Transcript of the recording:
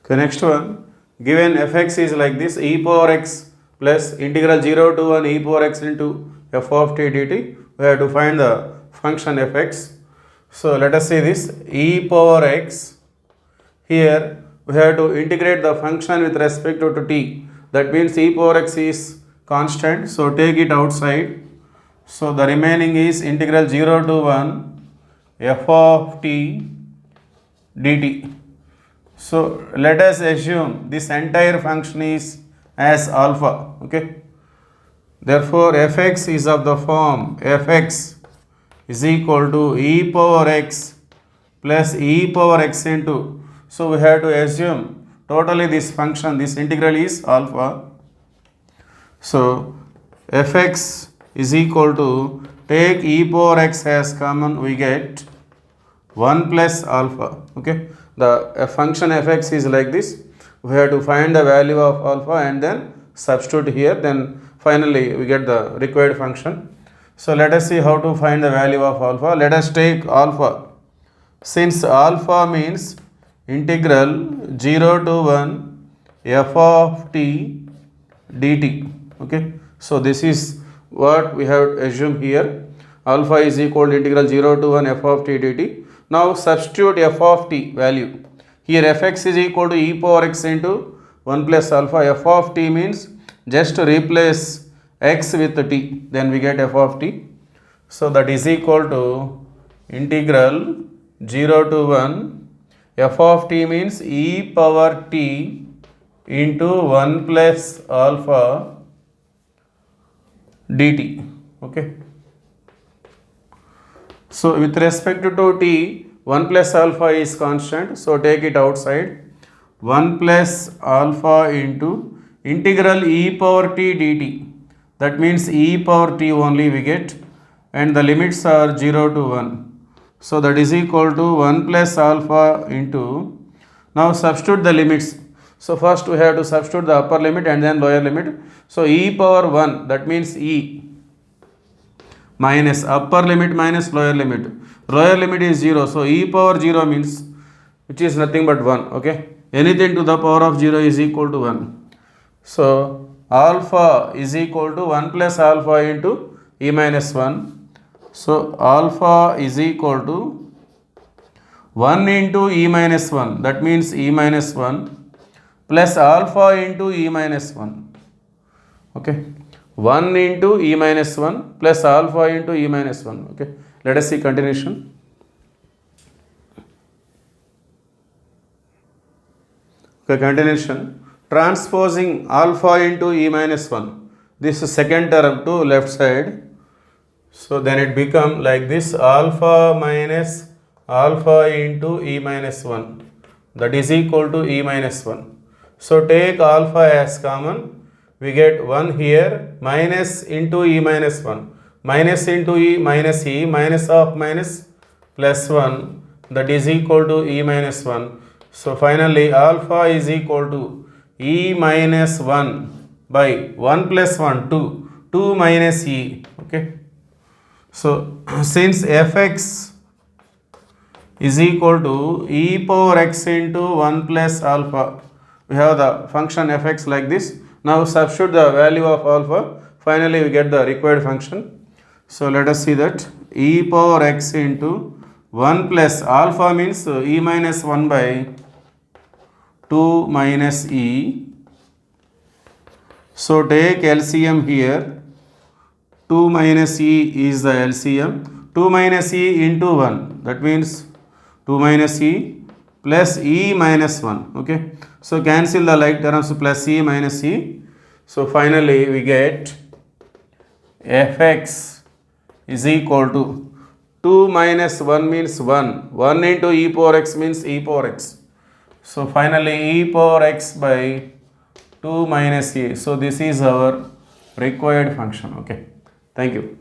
Okay, next one, given fx is like this, e power x plus integral 0 to 1 e power x into f of t dt. We have to find the function fx. So let us see this, e power x, here we have to integrate the function with respect to t. That means e power x is constant, so take it outside. So the remaining is integral 0 to 1 f of t dt. So let us assume this entire function is as alpha. Okay. Therefore fx is of the form fx is equal to e power x plus e power x into, so we have to assume totally this function, this integral is alpha. So fx is equal to, take e power x as common, we get 1 plus alpha. Okay, the function fx is like this. We have to find the value of alpha and then substitute here, then finally we get the required function. So let us see how to find the value of alpha. Let us take alpha. Since alpha means integral 0 to 1 f of t dt. Okay, so this is what we have assumed here. Alpha is equal to integral 0 to 1 f of t dt. Now substitute f of t value. Here fx is equal to e power x into 1 plus alpha. F of t means just replace x with t, then we get f of t. So that is equal to integral 0 to 1 f of t means e power t into 1 plus alpha dt. Okay. So with respect to t, 1 plus alpha is constant, so take it outside. 1 plus alpha into integral e power t dt, that means e power t only we get, and the limits are 0 to 1. So that is equal to 1 plus alpha into, now substitute the limits. So first we have to substitute the upper limit and then lower limit. So e power 1, that means e minus upper limit minus lower limit. Lower limit is 0, so e power 0 means, which is nothing but 1. Okay, anything to the power of 0 is equal to 1. So alpha is equal to 1 plus alpha into e minus 1. So alpha is equal to 1 into e minus 1, that means e minus 1 plus alpha into e minus 1. Okay, 1 into e minus 1 plus alpha into e minus 1. Okay, let us see continuation. Okay, continuation. Transposing alpha into e minus 1, this is second term to left side. So then it become like this, alpha minus alpha into e minus 1, that is equal to e minus 1. So take alpha as common, we get 1 here, minus into e minus 1, minus into e, minus of minus plus 1, that is equal to e minus 1. So finally alpha is equal to e minus 1 by 1 plus 1, 2 minus e. Okay. So since fx is equal to e power x into 1 plus alpha, we have the function fx like this. Now substitute the value of alpha, finally we get the required function. So let us see that, e power x into 1 plus alpha means e minus 1 by 2 minus e. So take LCM here. 2 minus e is the LCM. 2 minus e into 1, that means 2 minus e plus e minus 1. Okay, so cancel the like terms, plus e minus e. So finally we get fx is equal to 2 minus 1 means 1. 1 into e power x means e power x. So finally e power x by 2 minus e. So this is our required function. Okay. Thank you.